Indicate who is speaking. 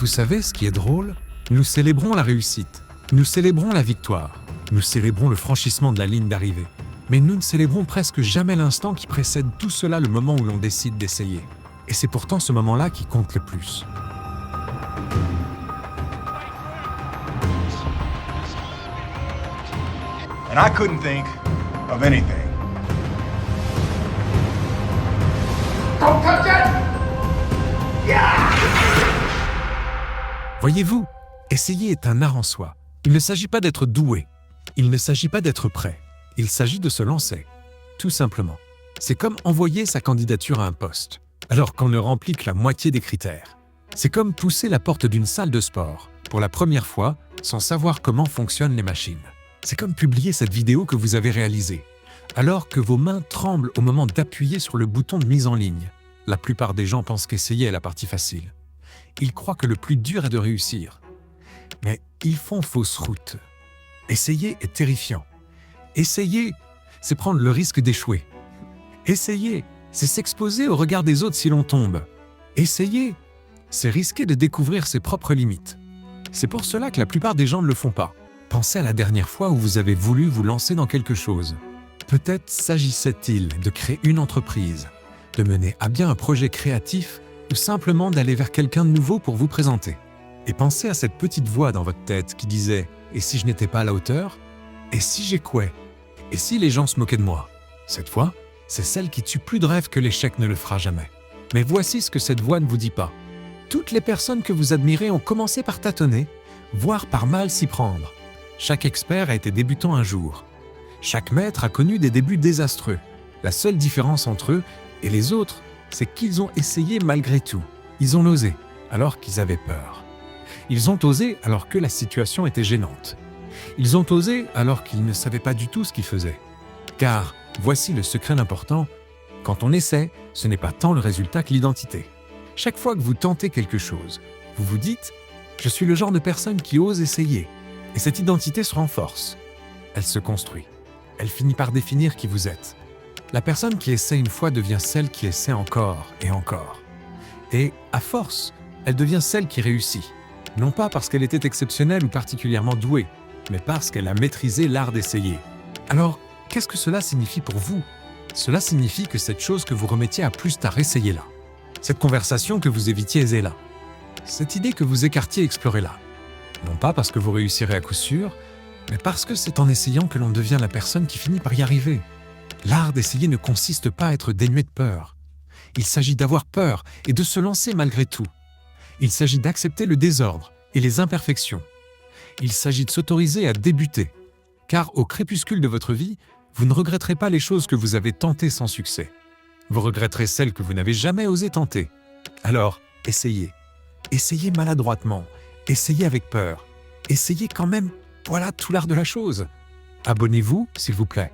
Speaker 1: Vous savez ce qui est drôle? Nous célébrons la réussite, nous célébrons la victoire, nous célébrons le franchissement de la ligne d'arrivée. Mais nous ne célébrons presque jamais l'instant qui précède tout cela, le moment où l'on décide d'essayer. Et c'est pourtant ce moment-là qui compte le plus.
Speaker 2: And I couldn't think of anything. Don't touch it!
Speaker 1: Voyez-vous, essayer est un art en soi. Il ne s'agit pas d'être doué. Il ne s'agit pas d'être prêt. Il s'agit de se lancer. Tout simplement. C'est comme envoyer sa candidature à un poste, alors qu'on ne remplit que la moitié des critères. C'est comme pousser la porte d'une salle de sport, pour la première fois, sans savoir comment fonctionnent les machines. C'est comme publier cette vidéo que vous avez réalisée, alors que vos mains tremblent au moment d'appuyer sur le bouton de mise en ligne. La plupart des gens pensent qu'essayer est la partie facile. Ils croient que le plus dur est de réussir. Mais ils font fausse route. Essayer est terrifiant. Essayer, c'est prendre le risque d'échouer. Essayer, c'est s'exposer au regard des autres si l'on tombe. Essayer, c'est risquer de découvrir ses propres limites. C'est pour cela que la plupart des gens ne le font pas. Pensez à la dernière fois où vous avez voulu vous lancer dans quelque chose. Peut-être s'agissait-il de créer une entreprise, de mener à bien un projet créatif ou simplement d'aller vers quelqu'un de nouveau pour vous présenter. Et pensez à cette petite voix dans votre tête qui disait « Et si je n'étais pas à la hauteur? Et si j'échouais? Et si les gens se moquaient de moi ?» Cette voix, c'est celle qui tue plus de rêves que l'échec ne le fera jamais. Mais voici ce que cette voix ne vous dit pas. Toutes les personnes que vous admirez ont commencé par tâtonner, voire par mal s'y prendre. Chaque expert a été débutant un jour. Chaque maître a connu des débuts désastreux. La seule différence entre eux et les autres, c'est qu'ils ont essayé malgré tout. Ils ont osé, alors qu'ils avaient peur. Ils ont osé alors que la situation était gênante. Ils ont osé alors qu'ils ne savaient pas du tout ce qu'ils faisaient. Car, voici le secret important, quand on essaie, ce n'est pas tant le résultat que l'identité. Chaque fois que vous tentez quelque chose, vous vous dites « Je suis le genre de personne qui ose essayer ». Et cette identité se renforce. Elle se construit. Elle finit par définir qui vous êtes. La personne qui essaie une fois devient celle qui essaie encore et encore. Et, à force, elle devient celle qui réussit. Non pas parce qu'elle était exceptionnelle ou particulièrement douée, mais parce qu'elle a maîtrisé l'art d'essayer. Alors, qu'est-ce que cela signifie pour vous? Cela signifie que cette chose que vous remettiez à plus tard, essayez-la. Cette conversation que vous évitiez, aisez-la. Cette idée que vous écartiez, explorez-la. Non pas parce que vous réussirez à coup sûr, mais parce que c'est en essayant que l'on devient la personne qui finit par y arriver. L'art d'essayer ne consiste pas à être dénué de peur. Il s'agit d'avoir peur et de se lancer malgré tout. Il s'agit d'accepter le désordre et les imperfections. Il s'agit de s'autoriser à débuter. Car au crépuscule de votre vie, vous ne regretterez pas les choses que vous avez tentées sans succès. Vous regretterez celles que vous n'avez jamais osé tenter. Alors, essayez. Essayez maladroitement. Essayez avec peur. Essayez quand même. Voilà tout l'art de la chose. Abonnez-vous, s'il vous plaît.